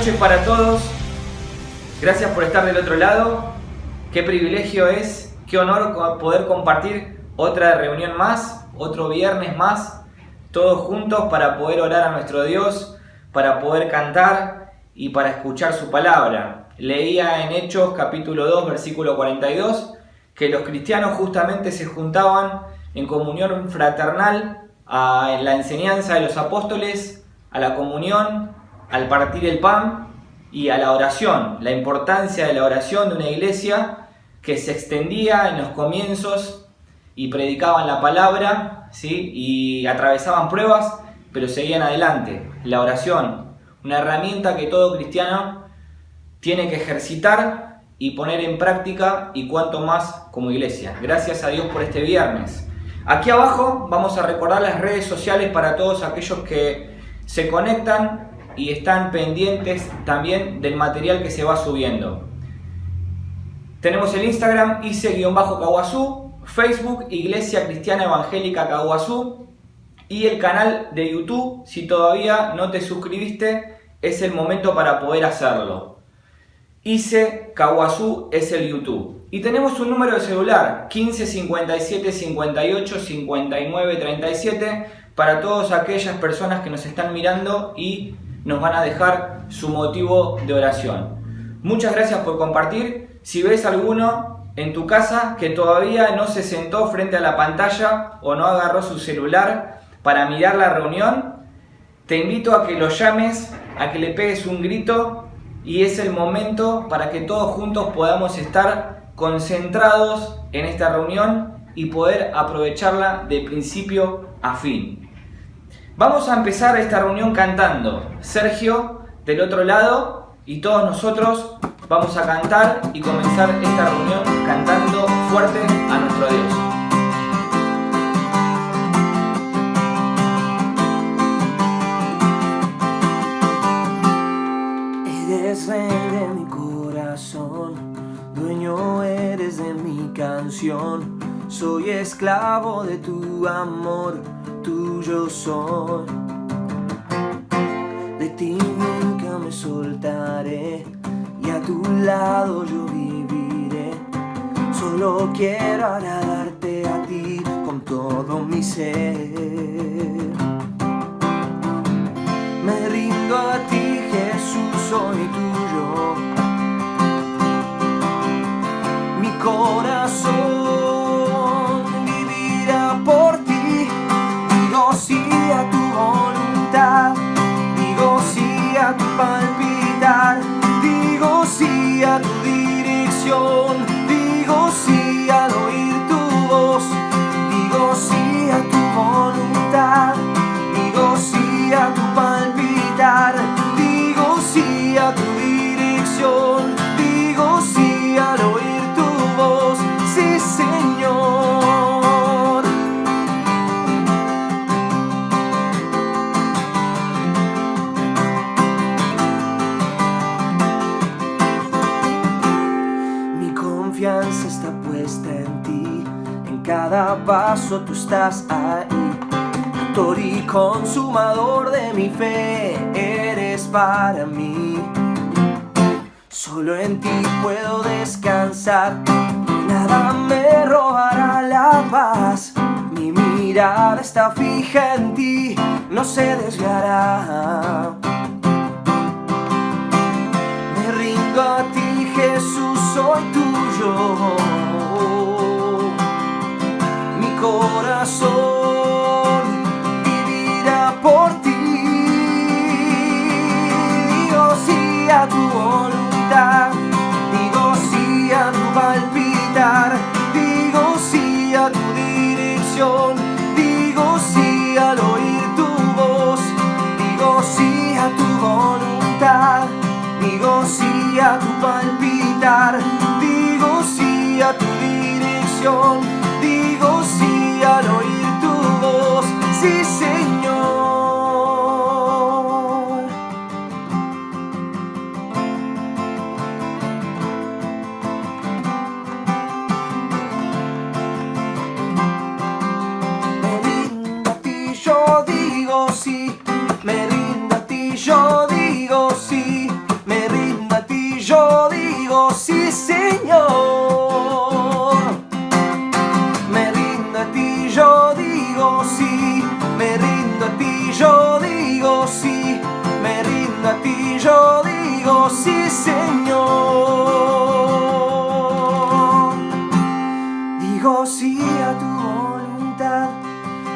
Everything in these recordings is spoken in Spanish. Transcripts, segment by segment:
noches para todos. Gracias por estar del otro lado. Qué privilegio es, qué honor poder compartir otra reunión más, otro viernes más, todos juntos para poder orar a nuestro Dios, para poder cantar y para escuchar su palabra. Leía en Hechos capítulo 2, versículo 42, que los cristianos justamente se juntaban en comunión fraternal a la enseñanza de los apóstoles, a la comunión, al partir el pan y a la oración. La importancia de la oración de una iglesia que se extendía en los comienzos y predicaban la palabra, ¿sí? Y atravesaban pruebas, pero seguían adelante. La oración, una herramienta que todo cristiano tiene que ejercitar y poner en práctica, y cuanto más como iglesia. Gracias a Dios por este viernes. Aquí abajo vamos a recordar las redes sociales para todos aquellos que se conectan y están pendientes también del material que se va subiendo. Tenemos el Instagram ICE-Caguazú, Facebook Iglesia Cristiana Evangélica Caguazú y el canal de YouTube. Si todavía no te suscribiste, es el momento para poder hacerlo. ICE Caguazú es el YouTube. Y tenemos un número de celular, 15 57 58 59 37, para todas aquellas personas que nos están mirando y nos van a dejar su motivo de oración. Muchas gracias por compartir. Si ves alguno en tu casa que todavía no se sentó frente a la pantalla o no agarró su celular para mirar la reunión, te invito a que lo llames, a que le pegues un grito, y es el momento para que todos juntos podamos estar concentrados en esta reunión y poder aprovecharla de principio a fin. Vamos a empezar esta reunión cantando. Sergio del otro lado y todos nosotros vamos a cantar y comenzar esta reunión cantando fuerte a nuestro Dios. Eres rey de mi corazón, dueño eres de mi canción. Soy esclavo de tu amor, tuyo soy. De ti nunca me soltaré y a tu lado yo viviré. Solo quiero agradarte a ti con todo mi ser. Me rindo a ti, Jesús, soy tuyo. Mi corazón vivirá por ti. Digo sí a tu voluntad, digo sí a tu palpitar, digo sí a tu dirección, digo sí al oír tu voz, digo sí a tu voluntad, digo sí a tu palpitar, digo sí a tu dirección, digo sí al oír tu voz, sí, Señor. Mi confianza está puesta en ti, en cada paso tú estás ahí. Autor y consumador de mi fe eres para mí. Solo en ti puedo descansar, nada me robará la paz. Mi mirada está fija en ti, no se desviará. Me rindo a ti, Jesús, soy tuyo. Mi corazón vivirá por ti. Digo sí a tu voluntad, digo sí a tu palpitar, digo sí a tu dirección, digo sí al oír tu voz, digo sí a tu voluntad, digo sí a tu palpitar, digo sí a tu dirección, digo sí al oír tu voz, sí, Señor. Me rindo a ti, yo digo sí, me rindo a ti, yo digo sí, yo digo sí, Señor. Me rindo a ti, yo digo sí. Me rindo a ti, yo digo sí. Me rindo a ti, yo digo sí, Señor. Digo sí a tu voluntad.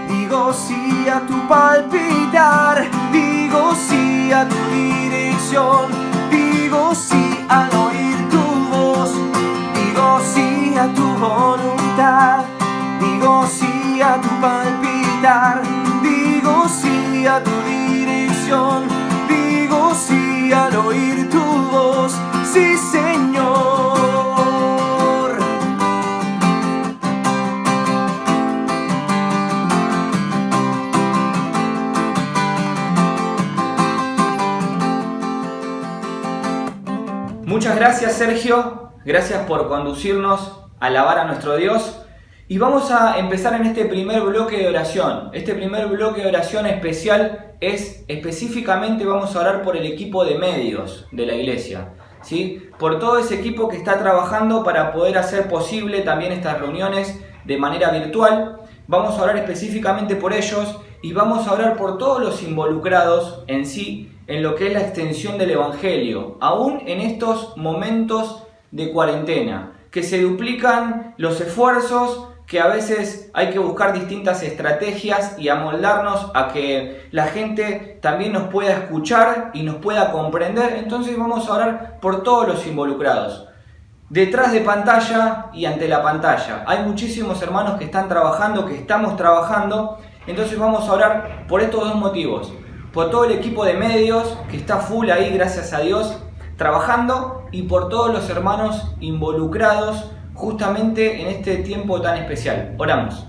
Digo sí a tu palpitar. Digo sí a tu dirección. Digo sí al oír tu voz. Digo sí a tu voluntad. Digo sí a tu palpitar. Digo sí a tu dirección. Digo sí al oír tu voz. Sí, Señor. Muchas gracias, Sergio. Gracias por conducirnos a alabar a nuestro Dios. Y vamos a empezar en este primer bloque de oración. Este primer bloque de oración especial es específicamente, vamos a orar por el equipo de medios de la iglesia, ¿sí? Por todo ese equipo que está trabajando para poder hacer posible también estas reuniones de manera virtual. Vamos a orar específicamente por ellos y vamos a orar por todos los involucrados en sí, en lo que es la extensión del Evangelio, aún en estos momentos de cuarentena, que se duplican los esfuerzos, que a veces hay que buscar distintas estrategias y amoldarnos a que la gente también nos pueda escuchar y nos pueda comprender. Entonces vamos a orar por todos los involucrados. Detrás de pantalla y ante la pantalla hay muchísimos hermanos que están trabajando, que estamos trabajando. Entonces vamos a orar por estos dos motivos. Por todo el equipo de medios que está full ahí, gracias a Dios, trabajando, y por todos los hermanos involucrados justamente en este tiempo tan especial. Oramos.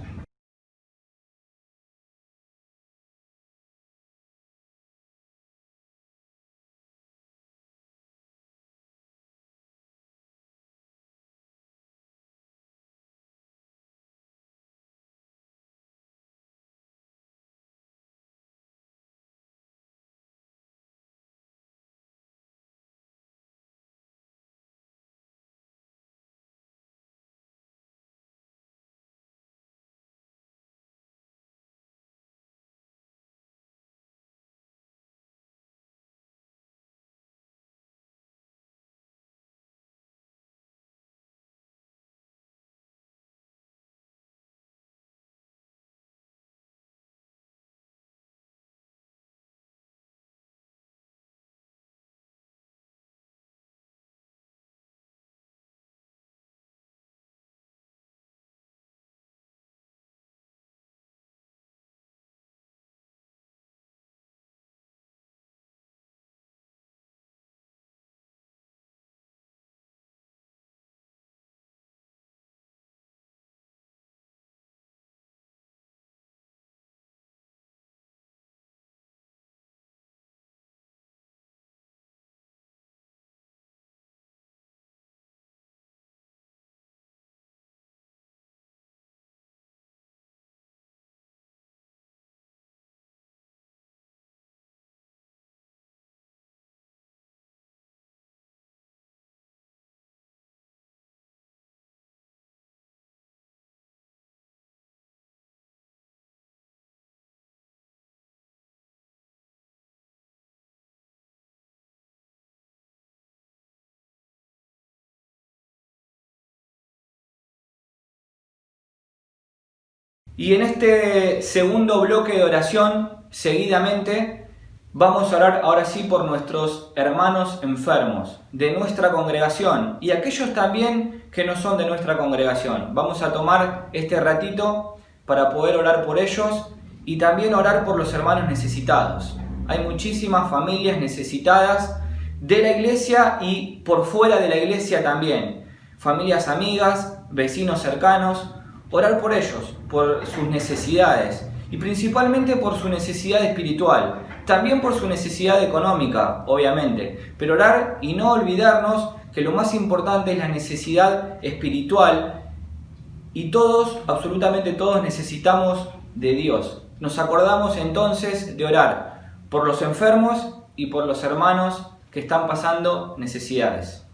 Y en este segundo bloque de oración, seguidamente, vamos a orar ahora sí por nuestros hermanos enfermos de nuestra congregación y aquellos también que no son de nuestra congregación. Vamos a tomar este ratito para poder orar por ellos y también orar por los hermanos necesitados. Hay muchísimas familias necesitadas de la iglesia y por fuera de la iglesia también. Familias amigas, vecinos cercanos. Orar por ellos, por sus necesidades y principalmente por su necesidad espiritual, también por su necesidad económica, obviamente, pero orar y no olvidarnos que lo más importante es la necesidad espiritual y todos, absolutamente todos, necesitamos de Dios. Nos acordamos entonces de orar por los enfermos y por los hermanos que están pasando necesidades.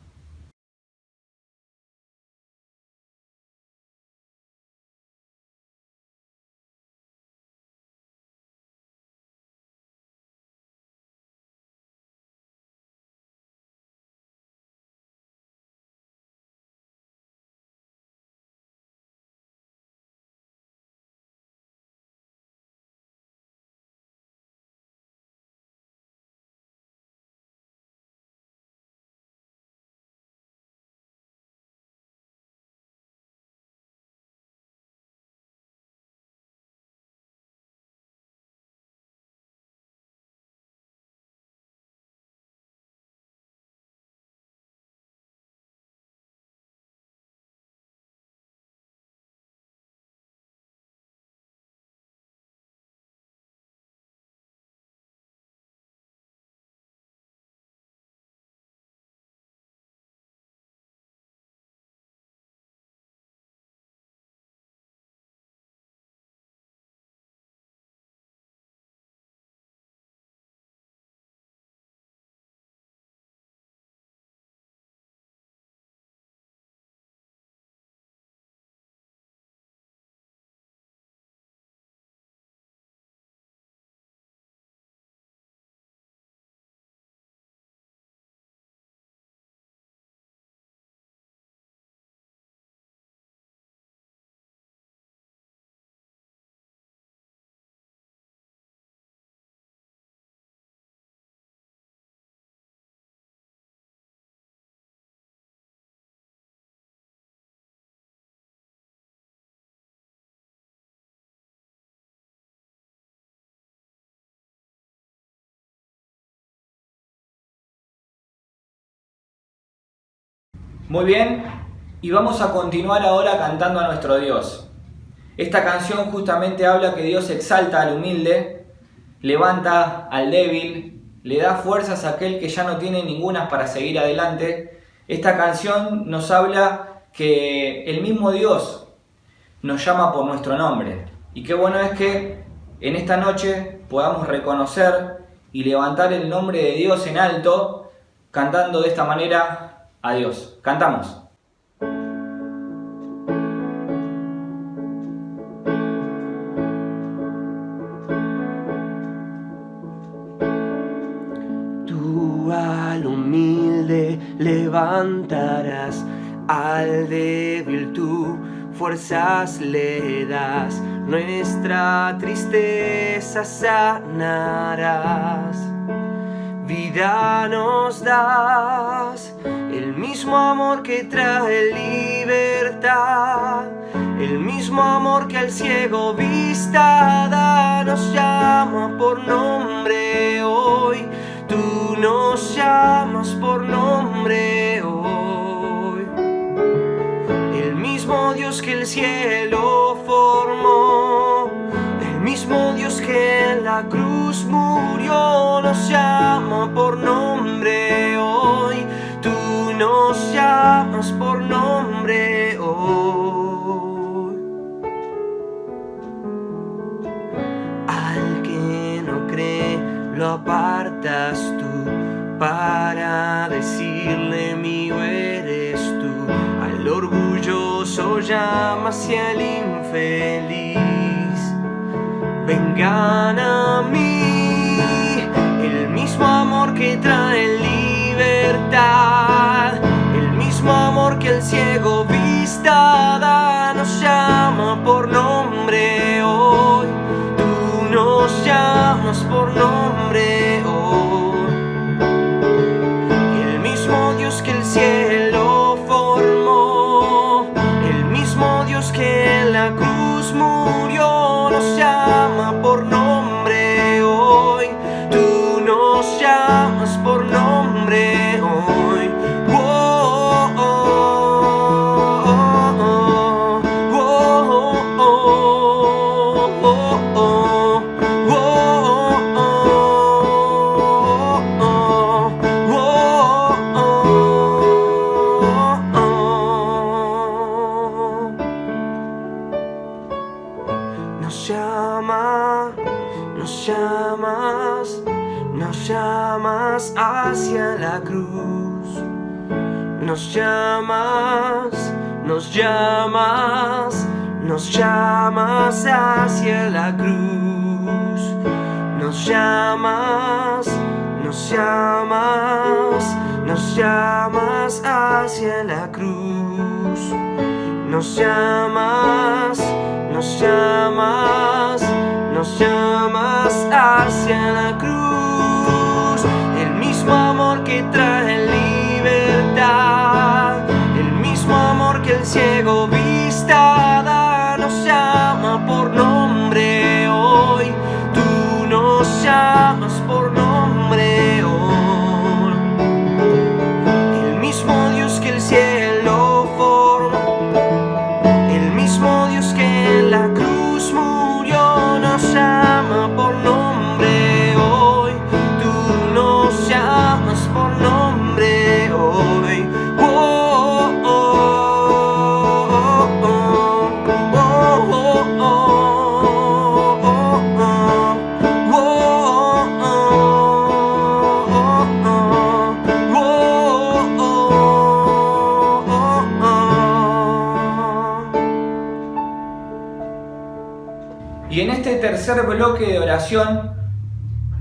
Muy bien, y vamos a continuar ahora cantando a nuestro Dios. Esta canción justamente habla que Dios exalta al humilde, levanta al débil, le da fuerzas a aquel que ya no tiene ninguna para seguir adelante. Esta canción nos habla que el mismo Dios nos llama por nuestro nombre. Y qué bueno es que en esta noche podamos reconocer y levantar el nombre de Dios en alto, cantando de esta manera a Dios. Cantamos. Tú al humilde levantarás, al débil tú fuerzas le das, nuestra tristeza sanarás. Vida nos das, el mismo amor que trae libertad, el mismo amor que al ciego vista da, nos llama por nombre hoy. Tú nos llamas por nombre hoy. El mismo Dios que el cielo formó, el mismo Dios que en la cruz murió, nos llama por nombre hoy. Tú nos llamas por nombre hoy. Al que no cree lo apartas tú, para decirle mío eres tú. Al orgulloso llamas y al infeliz vengan a mí. El mismo amor que trae libertad, el mismo amor que el ciego vista da, nos llama por nombre hoy. Tú nos llamas por nombre hoy. El mismo Dios que el cielo formó, el mismo Dios que en la cruz murió, nos llama por nombre hoy. Tú nos llamas por nombre hoy. Oh, oh, oh, oh, oh, oh, oh, oh. Nos llamas hacia la cruz. Nos llamas, nos llamas, nos llamas hacia la cruz. Nos llamas, nos llamas, nos llamas hacia la cruz. Nos llamas, nos llamas, nos llamas hacia la cruz. El mismo amor que trae libertad, el mismo amor que el ciego vista da, nos llama por nombre hoy. Tú nos llamas por nombre hoy. El mismo Dios que el cielo formó, el mismo Dios que en la cruz murió, nos llama por nombre hoy. Tú nos llamas por nombre hoy. Oh, oh, oh, oh, oh, oh, oh, Y en este tercer bloque de oración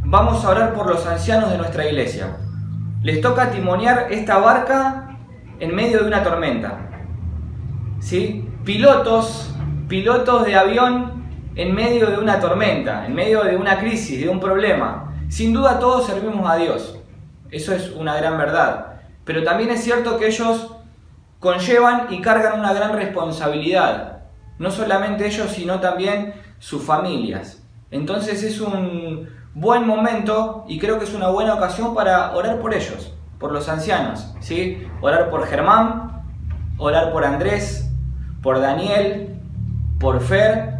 vamos a orar por los ancianos de nuestra iglesia. Les toca timonear esta barca en medio de una tormenta. ¿Sí? Pilotos de avión en medio de una tormenta, en medio de una crisis, de un problema. Sin duda todos servimos a Dios. Eso es una gran verdad. Pero también es cierto que ellos conllevan y cargan una gran responsabilidad. No solamente ellos, sino también sus familias. Entonces es un buen momento y creo que es una buena ocasión para orar por ellos, por los ancianos, ¿sí? Orar por Germán, orar por Andrés, por Daniel, por Fer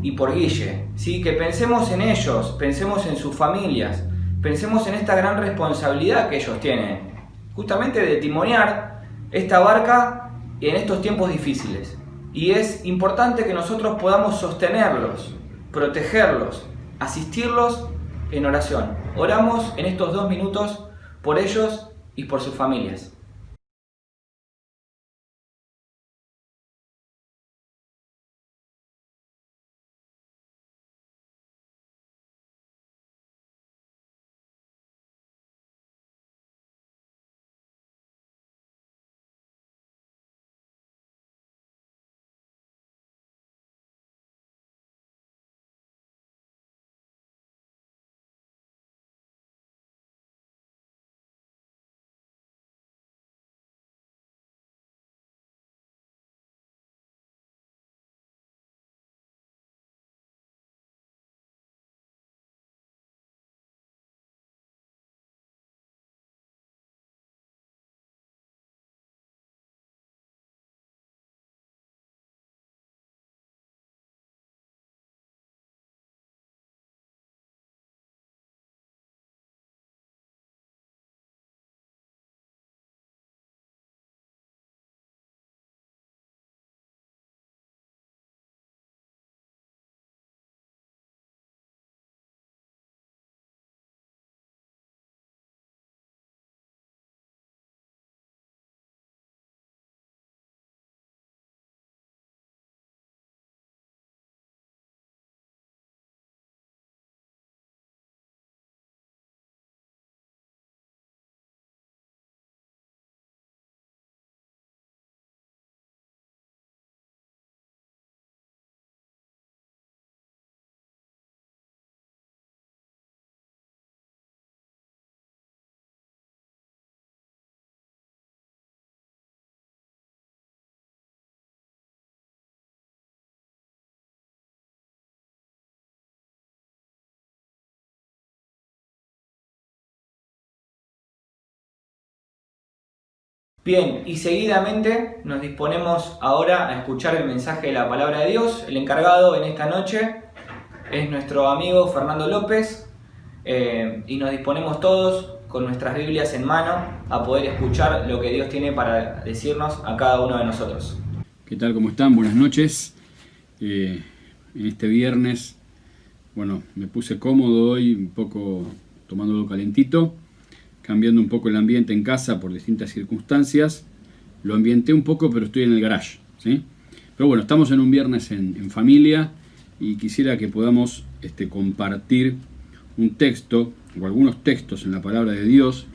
y por Guille, ¿sí? Que pensemos en ellos, pensemos en sus familias, pensemos en esta gran responsabilidad que ellos tienen, justamente de timonear esta barca en estos tiempos difíciles. Y es importante que nosotros podamos sostenerlos, protegerlos, asistirlos en oración. Oramos en estos 2 minutos por ellos y por sus familias. Bien, y seguidamente nos disponemos ahora a escuchar el mensaje de la palabra de Dios. El encargado en esta noche es nuestro amigo Fernando López, y nos disponemos todos con nuestras Biblias en mano a poder escuchar lo que Dios tiene para decirnos a cada uno de nosotros. ¿Qué tal? ¿Cómo están? Buenas noches. En este viernes, bueno, me puse cómodo hoy, un poco tomándolo calentito, cambiando un poco el ambiente en casa por distintas circunstancias. Lo ambienté un poco, pero estoy en el garage, ¿sí? Pero bueno, estamos en un viernes en familia y quisiera que podamos compartir un texto o algunos textos en la palabra de Dios,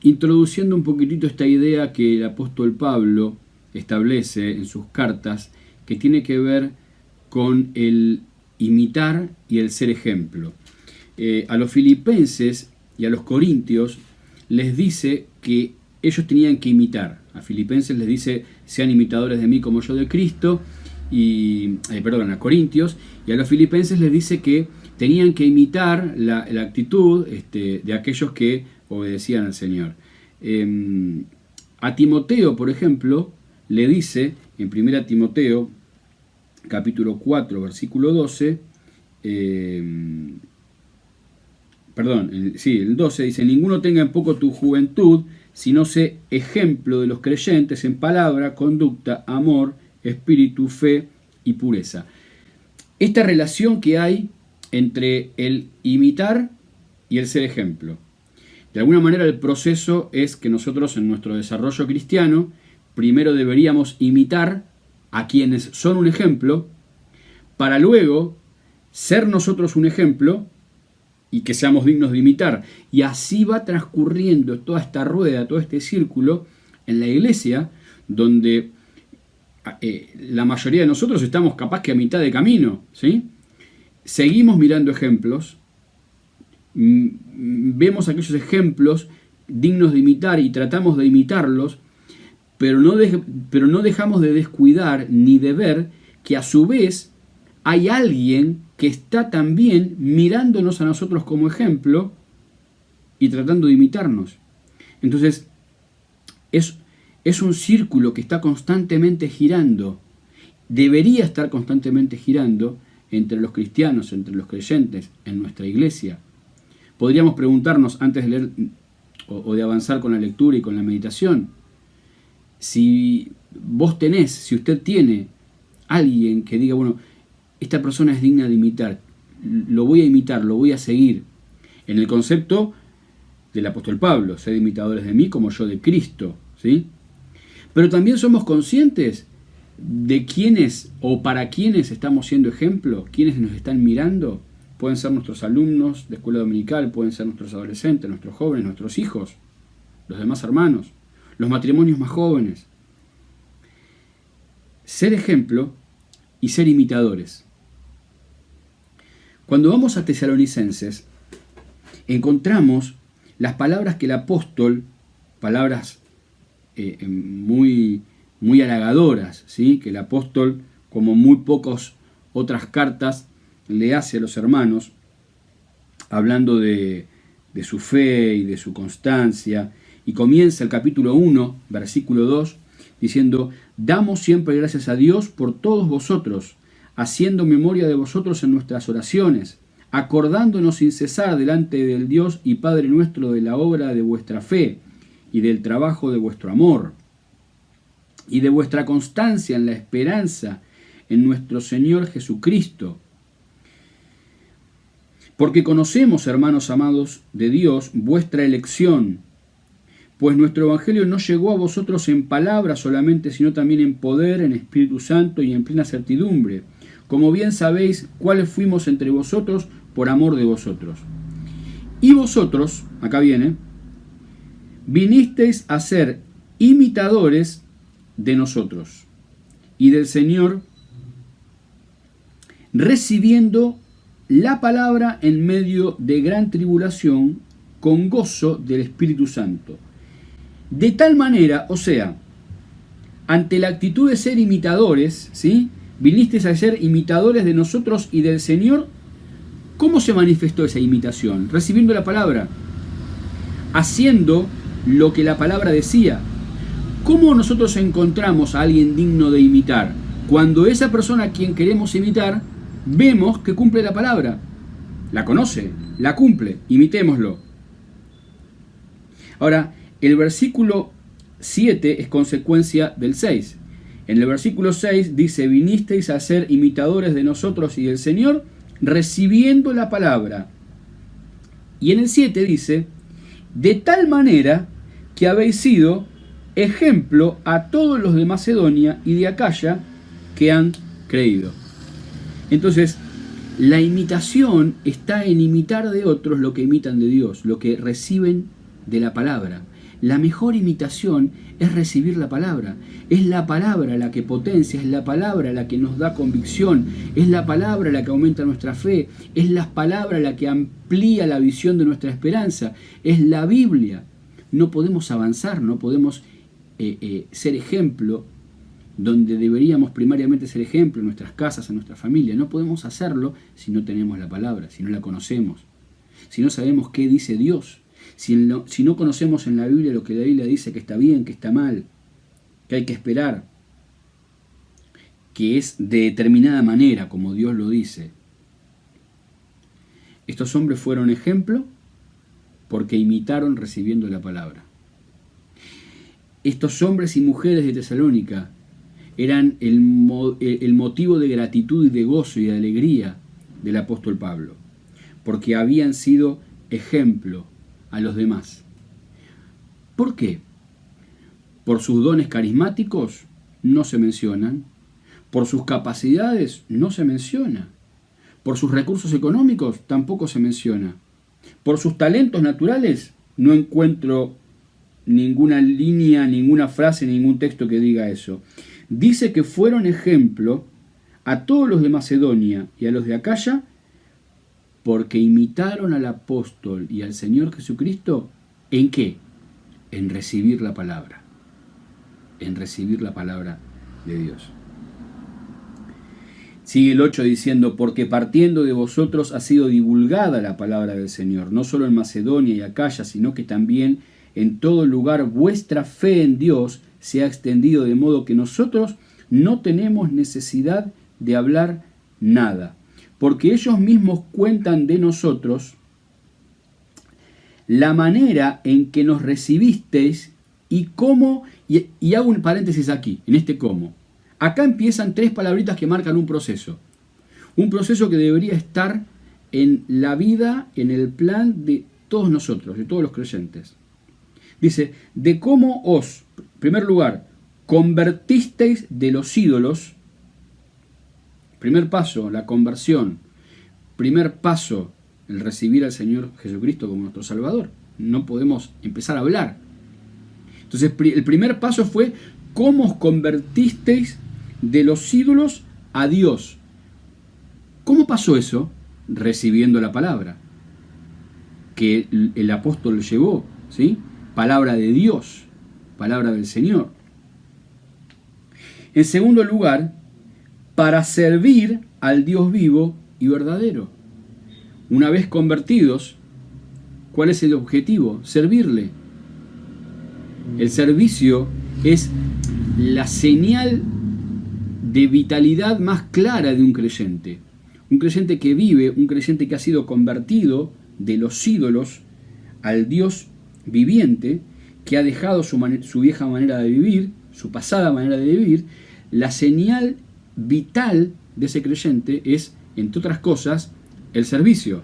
introduciendo un poquitito esta idea que el apóstol Pablo establece en sus cartas, que tiene que ver con el imitar y el ser ejemplo. A los filipenses y a los corintios les dice que ellos tenían que imitar. A filipenses les dice, sean imitadores de mí como yo de Cristo, a corintios, y a los filipenses les dice que tenían que imitar la actitud de aquellos que obedecían al Señor. A Timoteo, por ejemplo, le dice en 1 Timoteo, capítulo 4, versículo 12, el 12 dice: ninguno tenga en poco tu juventud, sino sé ejemplo de los creyentes en palabra, conducta, amor, espíritu, fe y pureza. Esta relación que hay entre el imitar y el ser ejemplo. De alguna manera el proceso es que nosotros en nuestro desarrollo cristiano primero deberíamos imitar a quienes son un ejemplo, para luego ser nosotros un ejemplo y que seamos dignos de imitar. Y así va transcurriendo toda esta rueda, todo este círculo en la iglesia, donde la mayoría de nosotros estamos capaz que a mitad de camino, ¿sí? Seguimos mirando ejemplos, vemos aquellos ejemplos dignos de imitar y tratamos de imitarlos, pero no dejamos de descuidar ni de ver que a su vez hay alguien que está también mirándonos a nosotros como ejemplo y tratando de imitarnos. Entonces, Es un círculo que está constantemente girando, debería estar constantemente girando entre los cristianos, entre los creyentes, en nuestra iglesia. Podríamos preguntarnos antes de leer o de avanzar con la lectura y con la meditación, si usted tiene alguien que diga, bueno, esta persona es digna de imitar, lo voy a imitar, lo voy a seguir, en el concepto del apóstol Pablo, sed imitadores de mí como yo de Cristo, ¿sí? Pero también somos conscientes de quiénes o para quiénes estamos siendo ejemplo, quiénes nos están mirando. Pueden ser nuestros alumnos de escuela dominical, pueden ser nuestros adolescentes, nuestros jóvenes, nuestros hijos, los demás hermanos, los matrimonios más jóvenes. Ser ejemplo y ser imitadores. Cuando vamos a Tesalonicenses, encontramos las palabras que el apóstol, palabras muy halagadoras, ¿sí? Que el apóstol, como muy pocas otras cartas, le hace a los hermanos, hablando de su fe y de su constancia, y comienza el capítulo 1, versículo 2, diciendo: damos siempre gracias a Dios por todos vosotros, haciendo memoria de vosotros en nuestras oraciones, acordándonos sin cesar delante del Dios y Padre nuestro de la obra de vuestra fe y del trabajo de vuestro amor y de vuestra constancia en la esperanza en nuestro Señor Jesucristo. Porque conocemos, hermanos amados de Dios, vuestra elección, pues nuestro Evangelio no llegó a vosotros en palabra solamente, sino también en poder, en Espíritu Santo y en plena certidumbre, como bien sabéis cuáles fuimos entre vosotros por amor de vosotros. Y vosotros, acá viene, vinisteis a ser imitadores de nosotros y del Señor, recibiendo la palabra en medio de gran tribulación con gozo del Espíritu Santo. De tal manera, o sea, ante la actitud de ser imitadores, ¿sí? Vinisteis a ser imitadores de nosotros y del Señor. ¿Cómo se manifestó esa imitación? Recibiendo la palabra, haciendo lo que la palabra decía. ¿Cómo nosotros encontramos a alguien digno de imitar? Cuando esa persona a quien queremos imitar, vemos que cumple la palabra, la conoce, la cumple, imitémoslo. Ahora, el versículo 7 es consecuencia del 6. En el versículo 6 dice: vinisteis a ser imitadores de nosotros y del Señor, recibiendo la palabra. Y en el 7 dice: de tal manera que habéis sido ejemplo a todos los de Macedonia y de Acaya que han creído. Entonces, la imitación está en imitar de otros lo que imitan de Dios, lo que reciben de la palabra. La mejor imitación es recibir la palabra. Es la palabra la que potencia, es la palabra la que nos da convicción, es la palabra la que aumenta nuestra fe, es la palabra la que amplía la visión de nuestra esperanza, es la Biblia. No podemos avanzar, no podemos ser ejemplo donde deberíamos primariamente ser ejemplo, en nuestras casas, en nuestra familia. No podemos hacerlo si no tenemos la palabra, si no la conocemos, si no sabemos qué dice Dios. Si no conocemos en la Biblia lo que la Biblia dice que está bien, que está mal, que hay que esperar, que es de determinada manera, como Dios lo dice. Estos hombres fueron ejemplo porque imitaron recibiendo la palabra. Estos hombres y mujeres de Tesalónica eran el motivo de gratitud y de gozo y de alegría del apóstol Pablo, porque habían sido ejemplo a los demás. ¿Por qué? Por sus dones carismáticos no se mencionan, por sus capacidades no se menciona, por sus recursos económicos tampoco se menciona, por sus talentos naturales no encuentro ninguna línea, ninguna frase, ningún texto que diga eso. Dice que fueron ejemplo a todos los de Macedonia y a los de Acaya porque imitaron al apóstol y al Señor Jesucristo. ¿En qué? En recibir la palabra. En recibir la palabra de Dios. Sigue el 8 diciendo: porque partiendo de vosotros ha sido divulgada la palabra del Señor, no solo en Macedonia y Acaya, sino que también en todo lugar vuestra fe en Dios se ha extendido, de modo que nosotros no tenemos necesidad de hablar nada, porque ellos mismos cuentan de nosotros la manera en que nos recibisteis y cómo, y hago un paréntesis aquí, en este cómo. Acá empiezan 3 palabritas que marcan un proceso que debería estar en la vida, en el plan de todos nosotros, de todos los creyentes. Dice, de cómo os, en primer lugar, convertisteis de los ídolos. Primer paso, la conversión. Primer paso, el recibir al Señor Jesucristo como nuestro Salvador. No podemos empezar a hablar. Entonces, el primer paso fue cómo os convertisteis de los ídolos a Dios. ¿Cómo pasó eso? Recibiendo la palabra que el apóstol llevó, ¿sí? Palabra de Dios, palabra del Señor. En segundo lugar, para servir al Dios vivo y verdadero. Una vez convertidos, ¿cuál es el objetivo? Servirle. El servicio es la señal de vitalidad más clara de un creyente. Un creyente que vive, un creyente que ha sido convertido de los ídolos al Dios viviente, que ha dejado su vieja manera de vivir, su pasada manera de vivir. La señal vital de ese creyente es, entre otras cosas, el servicio.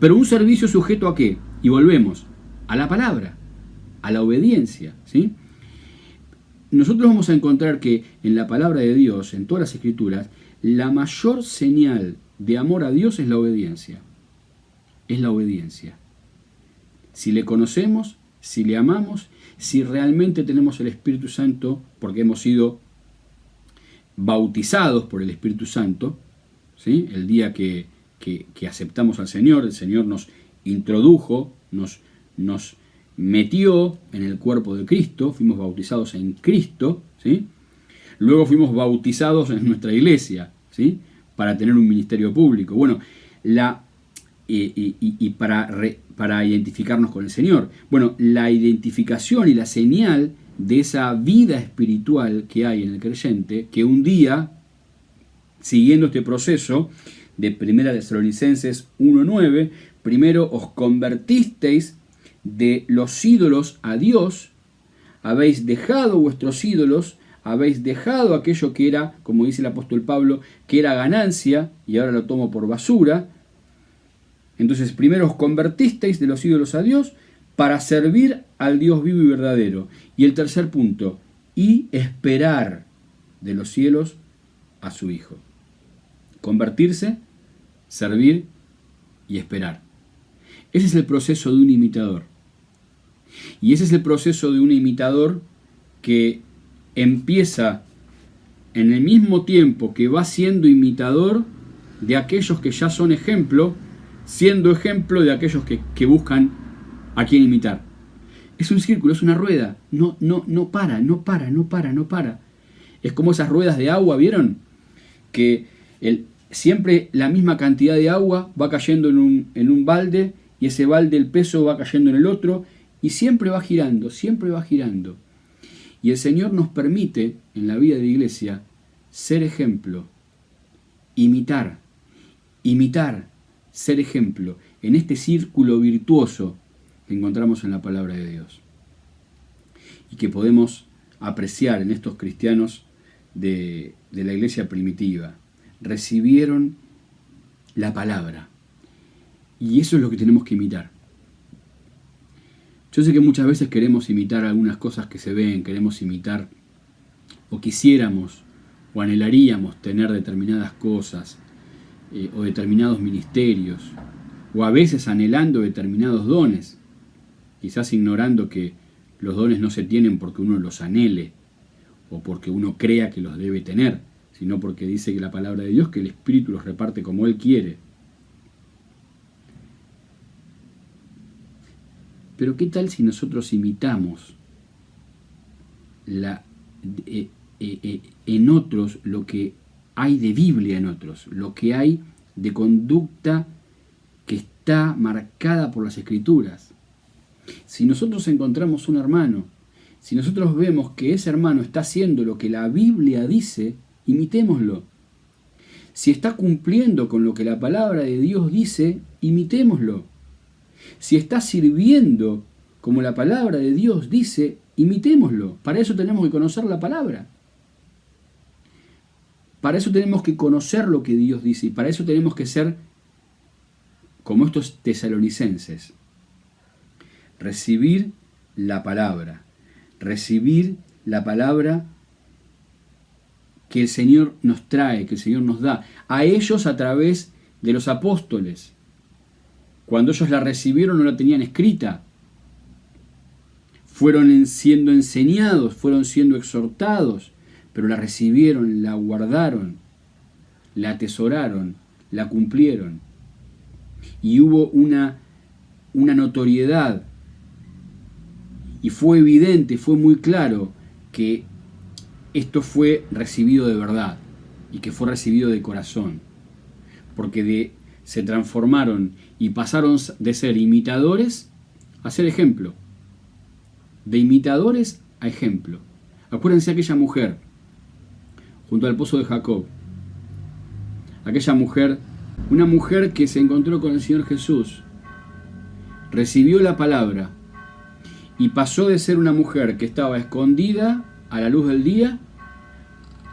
Pero un servicio sujeto a ¿qué? Y volvemos a la palabra, a la obediencia, ¿sí? Nosotros vamos a encontrar que en la palabra de Dios, en todas las escrituras, la mayor señal de amor a Dios es la obediencia. Es la obediencia. Si le conocemos, si le amamos, si realmente tenemos el Espíritu Santo, porque hemos sido bautizados por el Espíritu Santo, ¿sí? El día que aceptamos al Señor, el Señor nos introdujo, nos metió en el cuerpo de Cristo, fuimos bautizados en Cristo, ¿sí? Luego fuimos bautizados en nuestra iglesia, ¿sí? Para tener un ministerio público. Bueno, para identificarnos con el Señor. Bueno, la identificación y la señal de esa vida espiritual que hay en el creyente, que un día, siguiendo este proceso de 1 Tesalonicenses 1:9, primero os convertisteis de los ídolos a Dios, habéis dejado vuestros ídolos, habéis dejado aquello que era, como dice el apóstol Pablo, que era ganancia, y ahora lo tomo por basura. Entonces, primero os convertisteis de los ídolos a Dios para servir al Dios vivo y verdadero. Y el tercer punto, y esperar de los cielos a su Hijo. Convertirse, servir y esperar. Ese es el proceso de un imitador. Y ese es el proceso de un imitador que empieza en el mismo tiempo que va siendo imitador de aquellos que ya son ejemplo, siendo ejemplo de aquellos que buscan a quien imitar. Es un círculo, es una rueda, no para. Es como esas ruedas de agua, ¿vieron? Que siempre la misma cantidad de agua va cayendo en un balde, y ese balde, el peso va cayendo en el otro, y siempre va girando. Y el Señor nos permite, en la vida de iglesia, ser ejemplo, imitar, ser ejemplo, en este círculo virtuoso que encontramos en la palabra de Dios. Y que podemos apreciar en estos cristianos de la iglesia primitiva. Recibieron la palabra. Y eso es lo que tenemos que imitar. Yo sé que muchas veces queremos imitar algunas cosas que se ven, queremos imitar, o quisiéramos, o anhelaríamos tener determinadas cosas, o determinados ministerios, o a veces anhelando determinados dones, quizás ignorando que los dones no se tienen porque uno los anhele, o porque uno crea que los debe tener, sino porque dice que la palabra de Dios, que el Espíritu los reparte como Él quiere. Pero ¿qué tal si nosotros imitamos en otros lo que hay de Biblia en otros, lo que hay de conducta que está marcada por las Escrituras? Si nosotros encontramos un hermano, si nosotros vemos que ese hermano está haciendo lo que la Biblia dice, imitémoslo. Si está cumpliendo con lo que la palabra de Dios dice, imitémoslo. Si está sirviendo como la palabra de Dios dice, imitémoslo. Para eso tenemos que conocer la palabra. Para eso tenemos que conocer lo que Dios dice y para eso tenemos que ser como estos tesalonicenses. Recibir la palabra que el Señor nos trae, que el Señor nos da, a ellos a través de los apóstoles. Cuando ellos la recibieron no la tenían escrita, fueron siendo enseñados, fueron siendo exhortados, pero la recibieron, la guardaron, la atesoraron, la cumplieron. Y hubo una notoriedad, y fue evidente, fue muy claro que esto fue recibido de verdad y que fue recibido de corazón, porque se transformaron y pasaron de ser imitadores a ser ejemplo, de imitadores a ejemplo. Acuérdense aquella mujer junto al pozo de Jacob, aquella mujer, una mujer que se encontró con el Señor Jesús, recibió la palabra y pasó de ser una mujer que estaba escondida a la luz del día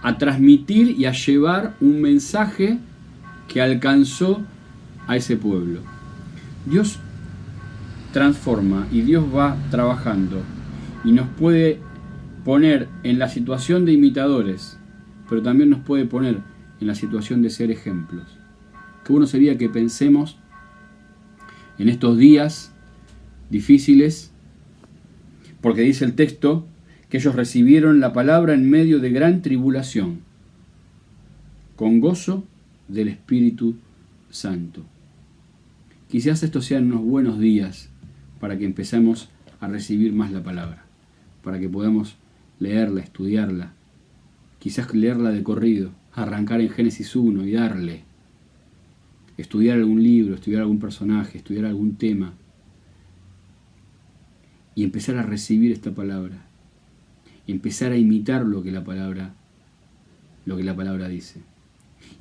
a transmitir y a llevar un mensaje que alcanzó a ese pueblo. Dios transforma y Dios va trabajando y nos puede poner en la situación de imitadores, pero también nos puede poner en la situación de ser ejemplos. Qué bueno sería que pensemos en estos días difíciles, porque dice el texto que ellos recibieron la palabra en medio de gran tribulación, con gozo del Espíritu Santo. Quizás estos sean unos buenos días para que empecemos a recibir más la palabra, para que podamos leerla, estudiarla, quizás leerla de corrido, arrancar en Génesis 1 y darle, estudiar algún libro, estudiar algún personaje, estudiar algún tema, y empezar a recibir esta palabra, empezar a imitar lo que la palabra dice.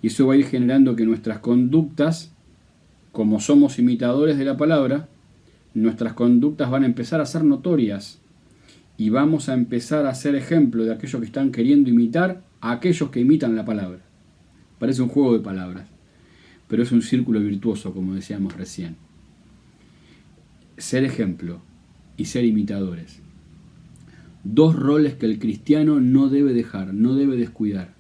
Y eso va a ir generando que nuestras conductas, como somos imitadores de la palabra, nuestras conductas van a empezar a ser notorias y vamos a empezar a ser ejemplo de aquellos que están queriendo imitar a aquellos que imitan la palabra. Parece un juego de palabras, pero es un círculo virtuoso, como decíamos recién. Ser ejemplo y ser imitadores. Dos roles que el cristiano no debe dejar, no debe descuidar.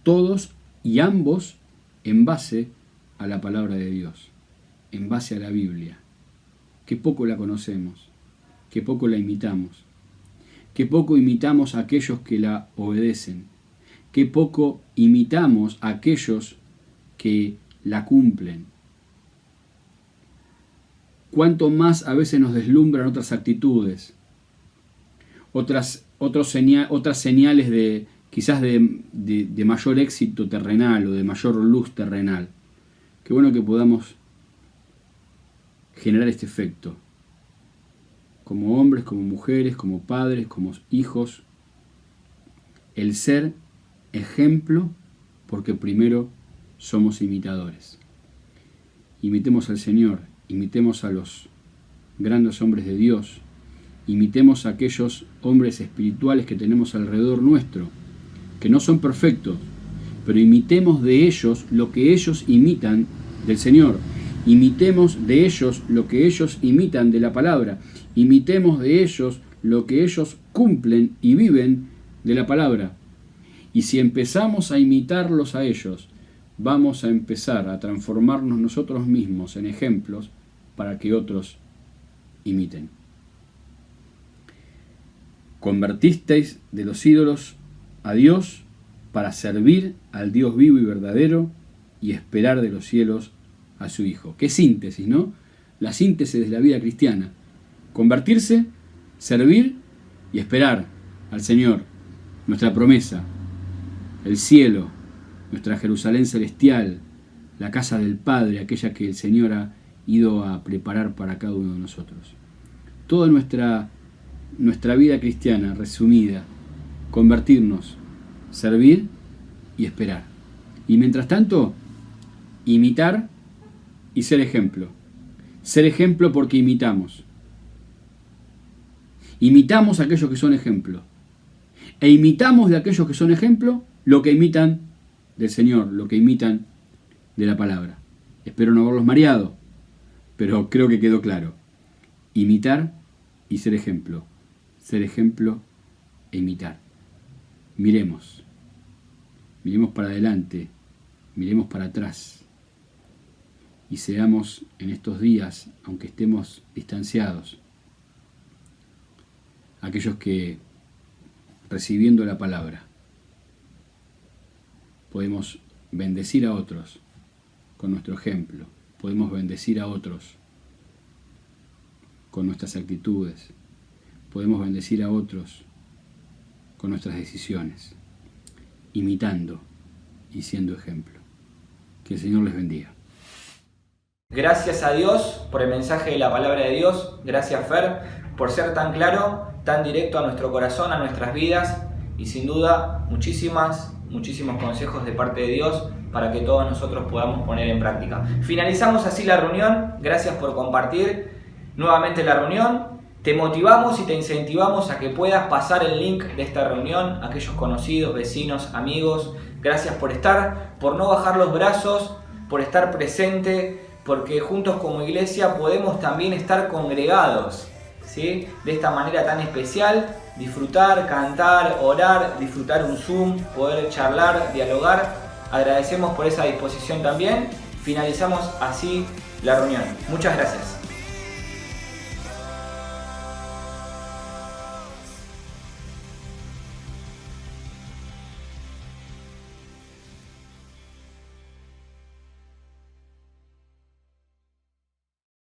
Todos y ambos en base a la palabra de Dios, en base a la Biblia. Qué poco la conocemos, qué poco la imitamos, qué poco imitamos a aquellos que la obedecen, qué poco imitamos a aquellos que la cumplen. Cuánto más a veces nos deslumbran otras actitudes, otras señales de quizás de mayor éxito terrenal o de mayor luz terrenal. Qué bueno que podamos generar este efecto, como hombres, como mujeres, como padres, como hijos, el ser ejemplo, porque primero somos imitadores. Imitemos al Señor, imitemos a los grandes hombres de Dios, imitemos a aquellos hombres espirituales que tenemos alrededor nuestro, que no son perfectos, pero imitemos de ellos lo que ellos imitan del Señor, imitemos de ellos lo que ellos imitan de la palabra, imitemos de ellos lo que ellos cumplen y viven de la palabra. Y si empezamos a imitarlos a ellos, vamos a empezar a transformarnos nosotros mismos en ejemplos para que otros imiten. Convertisteis de los ídolos a Dios para servir al Dios vivo y verdadero y esperar de los cielos a su Hijo. Qué síntesis, ¿no? La síntesis de la vida cristiana. Convertirse, servir y esperar al Señor, nuestra promesa, el cielo, nuestra Jerusalén celestial, la casa del Padre, aquella que el Señor ha ido a preparar para cada uno de nosotros. Toda nuestra vida cristiana resumida, convertirnos, servir y esperar. Y mientras tanto, imitar y ser ejemplo. Ser ejemplo porque imitamos. Imitamos a aquellos que son ejemplo. E imitamos de aquellos que son ejemplo lo que imitan del Señor, lo que imitan de la palabra. Espero no haberlos mareado, pero creo que quedó claro. Imitar y ser ejemplo. Ser ejemplo e imitar. Miremos. Miremos para adelante. Miremos para atrás. Y seamos en estos días, aunque estemos distanciados, aquellos que, recibiendo la palabra, podemos bendecir a otros con nuestro ejemplo, podemos bendecir a otros con nuestras actitudes, podemos bendecir a otros con nuestras decisiones, imitando y siendo ejemplo. Que el Señor les bendiga. Gracias a Dios por el mensaje de la palabra de Dios. Gracias, Fer, por ser tan claro, tan directo a nuestro corazón, a nuestras vidas, y sin duda muchísimos consejos de parte de Dios para que todos nosotros podamos poner en práctica. Finalizamos así la reunión. Gracias por compartir nuevamente la reunión. Te motivamos y te incentivamos a que puedas pasar el link de esta reunión a aquellos conocidos, vecinos, amigos. Gracias por estar, por no bajar los brazos, por estar presente, porque juntos como iglesia podemos también estar congregados, ¿sí? De esta manera tan especial, disfrutar, cantar, orar, disfrutar un Zoom, poder charlar, dialogar. Agradecemos por esa disposición también. Finalizamos así la reunión. Muchas gracias.